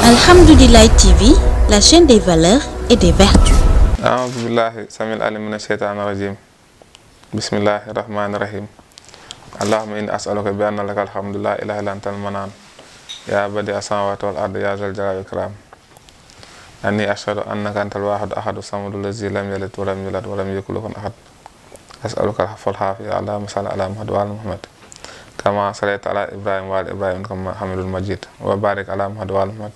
Alhamdoulilah TV, la chaîne des valeurs et des vertus. A'udhu billahi samil alim minash shaitanir rajim. Bismillahir rahmanir rahim. Allahumma inni as'aluka bi anna lakal hamdu la ilaha illa antal manan. Ya badi as-samawati wal ardi ya zal jalali wal ikram. Anni ashhadu annaka antal wahid ahadu samadul ladzi lam yalid wa lam yulad wa lam yakul lahu ahad. As'aluka al-afwa wal-afiya. Allahumma salli ala Muhammad wa ala Muhammad. Kama sallaita ala Ibrahim wa ala Ibrahim innaka Hamidul Majid. Wa barik ala Muhammad wa ala Muhammad.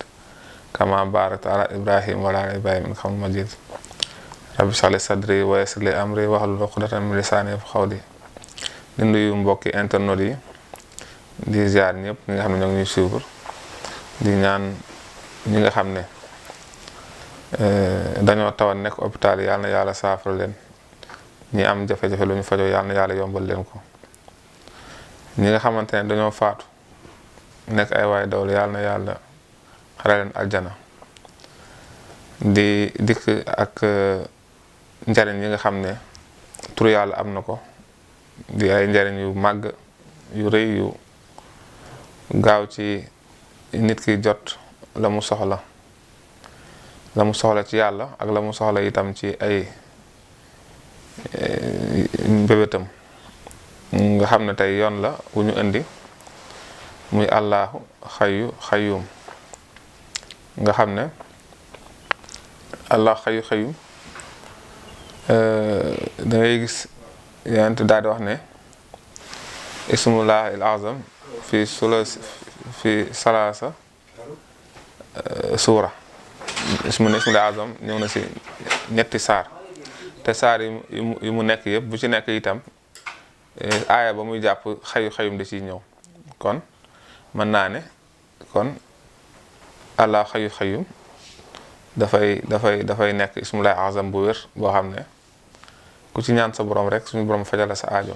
Kama barakta ala Ibrahim wa ala Ibrahim innaka Hamidul Majid. Rabbi shrah li sadri wa yassir li amri wahlul uqdatan min lisani yafqahu qawli. Di nuyu mbokki internet yi di ziar ñëpp ñi nga xam ne ñoo ngi ñuy suivre di ñaan ñi nga xam ne dañoo tawat nekk hôpital yi yàlla na yàlla saafara leen ñi am jafe-jafe lu ñu fajoo yàlla na yàlla yombal leen ko ñi nga xamante ne dañoo faatu nekk ay waay dawlu yàlla na yàlla xare leen aljana di dikk ak njariñ yi nga xam ne tur yàlla am na ko di ay njariñ yu màgg yu rëy yu gaaw ci nit ki jot la mu soxla ci yàlla ak la mu soxla itam ci ay mbébétam nga xam ne tey yoon la wu ñu indi muy Allahu xayu xayum nga xam ne Allah xayu xayum da ngay gis yonent daal di wax ne ismullahi al azam fi salaasa suura ismullahi azam ñëw na si ñetti saar te saar yi mu nekk yëpp bu ci nekk itam aaya ba muy jàpp xayu xayum da ciy ñëw kon mën naa ne kon Allah xayu xayum dafay nekk ismullahi azam bu wér boo xam ne ku ci ñaan sa borom rek suñu borom fajala sa aajo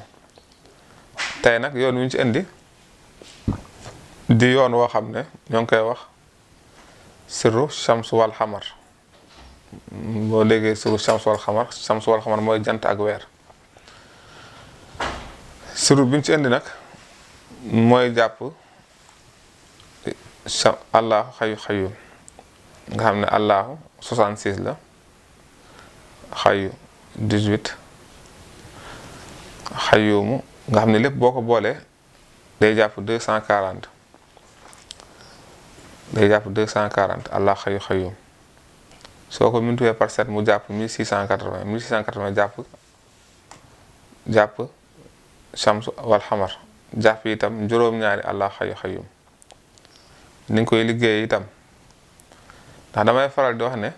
tey nag yoon wi ñu ci indi di yoon woo xam ne ñoo ngi koy wax sirru shamsu wal xamar boo déggee sirru shamsu wal xamar mooy jant ak weer sirru bi ñu ci indi nag mooy jàpp allahu xayu xayum nga xam ne allahu 66 la xayu 18 xayumu nga xam ne lépp boo ko boolee day jàpp 240 allah xayu xayum soo ko multiplié par 7 mu jàpp 1680 jàpp shamsu wal xamar jàpp itam juróom-ñaari allah xayu xayum ni nga koy liggéey itam ndax damay faral di wax ne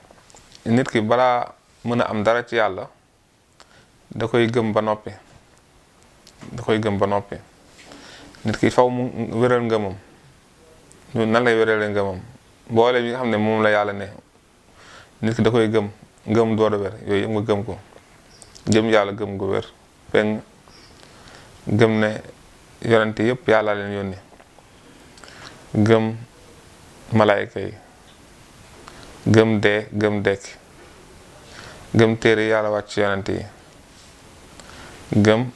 nit ki balaa mën a am dara ci yàlla da koy gëm ba noppi nit ki faw mu wéral ngëmam nan lay wéralee ngëmam mboole yi nga xam ne moom la yàlla ne nit ki da koy ngëm door a wér yooyu yëpp nga gëm ko gëm yàlla gëm gu wér peng gëm ne yonente yëpp yàlla leen yónni gëm malaayka yi gëm dee gëm dekk gëm téere yàlla wàcc ci yonente yi gëm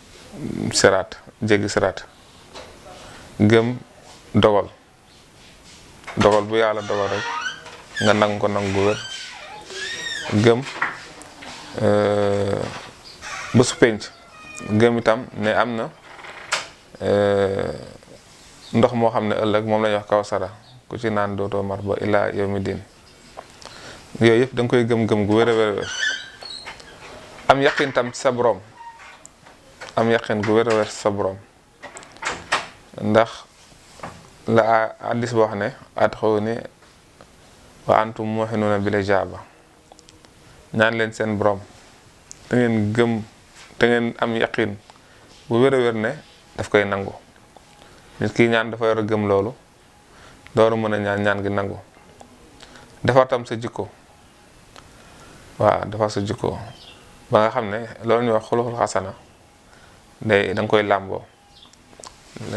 siraat jéggi siraat gëm dogal bu yàlla dogal rek nga nangu ko nangu bu wér gëm bésu penc gëm itam ne am na ndox moo xam ne ëllëg moom la ñuy wax kawsara ku ci naan dootoo mar ba ilaa yawmi diin yooyu yëpp da nga koy gëm gu wér a wér am yaqin tam ci sa borom am yaqin gu wér a wér ci sa borom ndax la hadiis boo xam ne ad'uuni wa antum muuqinuuna bil ijaaba ñaan leen seen borom te ngeen gëm te ngeen am yaqin bu wér a wér ne daf koy nangu nit ki ñaan dafa war a gëm loolu dooru mën a ñaan gi nangu defar tam sa jikko waaw defar sa jikko ba nga xam ne loolu ñuy wax xuluxul xasana da nga koy làmboo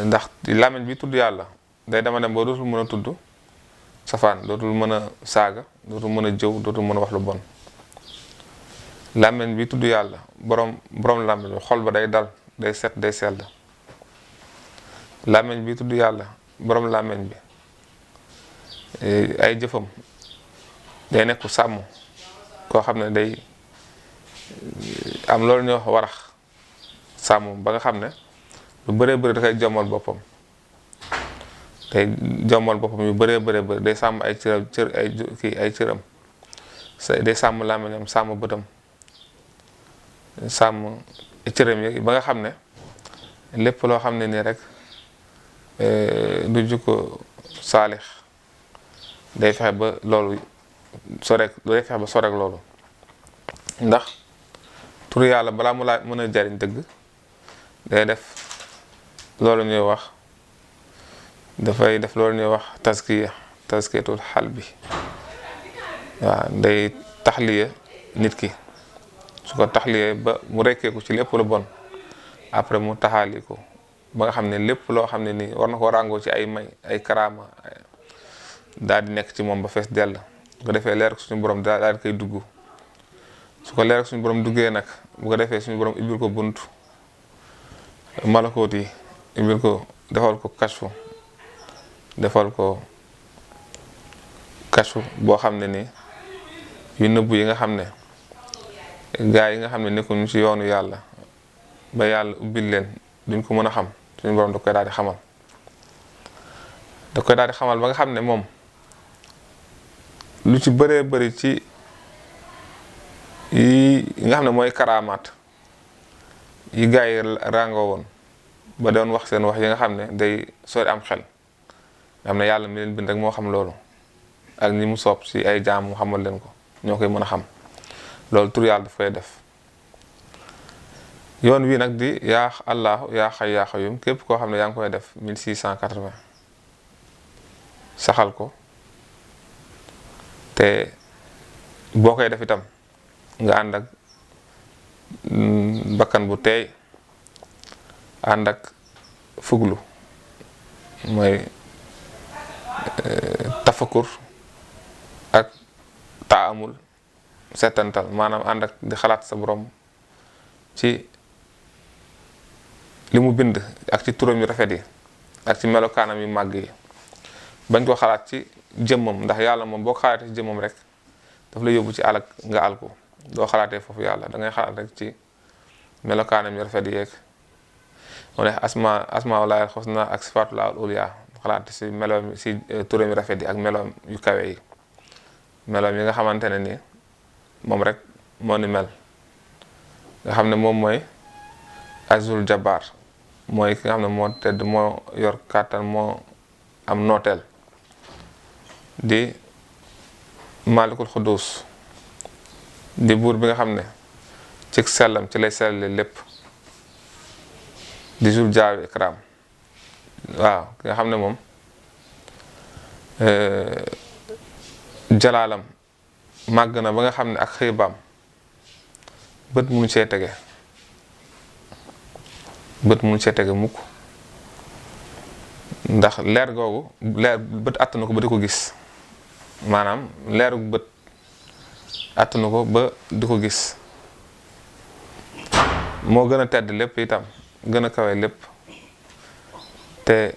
ndax làmmiñ bi tudd yàlla day dama dem ba dootul mën a tudd safaan dootul mën a saaga dootul mën a jëw dootul mën a wax lu bon làmmiñ bi tudd yàlla borom làmmiñ bi xol ba day dal day set day sell làmmiñ bi tudd yàlla borom làmmiñ bi ay jëfam day nekk sàmm koo xam ne day am loolu ñuy wax warax sàmm ba nga xam ne lu bëree bëri da koy jommal boppam yu bëree bëri day sàmm ay cëram day sàmm làmmiñam sàmm bëtam sàmm cëram yi ba nga xam ne lépp loo xam ne nii rek du jukko saalix day fexe ba loolu sorek loolu ndax tur yàlla balaa mu laa mën a jariñ dëgg day def loolu ñuy wax dafay def loolu ñuy wax taskiyatul xal bi waaw day taxliya nit ki su ko taxliyee ba mu rekkeeku ci lépp lu bon après mu taxaali ko ba nga xam ne lépp loo xam ne nii war na ko ràngoo ci ay may ay karaama daal di nekk ci moom ba fees dell bu ko defee leer ko suñu borom daal di koy dugg su ko leer ko suñu borom duggee nag bu ko defee suñu borom ibbil ko bunt malakoot yi ibbil ko defal ko kashfu boo xam ne nii yu nëbbu yi nga xam ne gaa yi nga xam ne nekkuñu ci yoonu yàlla ba yàlla ubbil leen duñ ko mën a xam suñu borom da koy daal di xamal ba nga xam ne moom lu ci bëree bëri ci yi nga xam ne mooy karaamaat yi gaa yi ràngoo woon ba doon wax seen wax yi nga xam ne day sori am xel nga xam ne yàlla mi leen bind rek moo xam loolu ak ñi mu soob ci ay jaam mu xamal leen ko ñoo koy mën a xam loolu tur yàlla daf koy def yoon wii nag di yaa Allahu yaa Hayyu yaa Qayyum képp koo xam ne yaa ngi koy def 1680 saxal ko te boo koy def itam nga ànd ak bakkan bu teey ànd ak fuglu mooy tafakur ak taamul setantal maanaam ànd ak di xalaat sa borom ci li mu bind ak ci turam yu rafet yi ak ci melokaanam yu màgg yi bañ ko xalaat ci jëmmam ndax yàlla moom boo ko xalaatee ci jëmmam rek daf la yóbbu ci alak nga alku doo xalaatee foofu yàlla da ngay xalaat rek ci melokaanam yu rafet yeeg moo ne asmaullahil husna ak sifatullahil ulya xalaat si meloom si turam yu rafet yi ak meloom yu kawe yi meloom yi nga xamante ne ni moom rek moo ni mel nga xam ne moom mooy azul jabar mooy ki nga xam ne moo tedd moo yor kàttan moo am nooteel di malikul xudus di buur bi nga xam ne ci sellam ci lay selle lépp di jul jaawi ikram waaw ki nga xam ne moom jalaalam màgg na ba nga xam ne ak xiibaam bët munu cee tege mukk ndax leer googu leer bët àttanu ko ba di ko gis maanaam leeru bët àttanu ko ba di ko gis moo gën a tedd lépp itam gën a kawe lépp te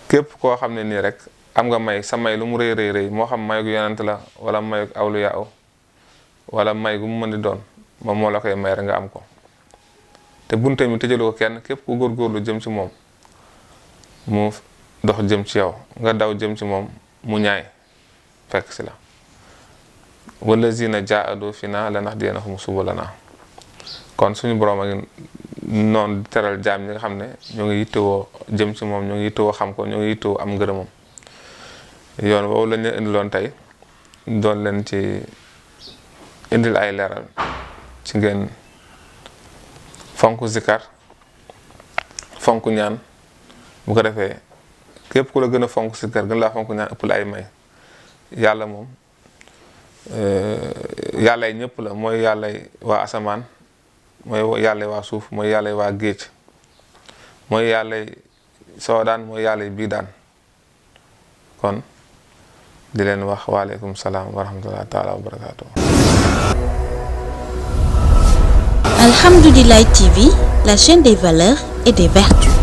képp koo xam ne nii rek am nga may sa may lu mu rëy rëy moo xam may gu yonent la wala may gu awliya wala may gu mu mën di doon moom moo la koy may rek nga am ko te bunte mi tëjalu ko kenn képp ku góorgóorlu jëm ci moom mu dox jëm ci yow nga daw jëm ci moom mu ñaay fekk si la wallazina jaahadu fiinaa lanahdiyannahum subulanaa kon suñu borom a ngi noonu di teral jaam ñi nga xam ne ñoo ngi yittewoo jëm ci moom ñoo ngi yittewoo xam ko ñoo ngi yittewoo am ngërëmam yoon woowu lañ leen indiloon tey doon leen ci indil ay leeral ci ngeen fonk zikar fonk ñaan bu ko defee képp ku la gën a fonk zikar gën laa fonk ñaan ëpp la ay may yàlla moom yàllay ñëpp la mooy yàllay waa asamaan mooy yàllay waa suuf mooy yàllay waa géej mooy yàllay soodaan mooy yàllay biidaan kon di leen wax waaleykum salaam wa rahmatullahi taala wa barakaatu. Alhamdoulilah TV, la chaîne des valeurs et des vertus.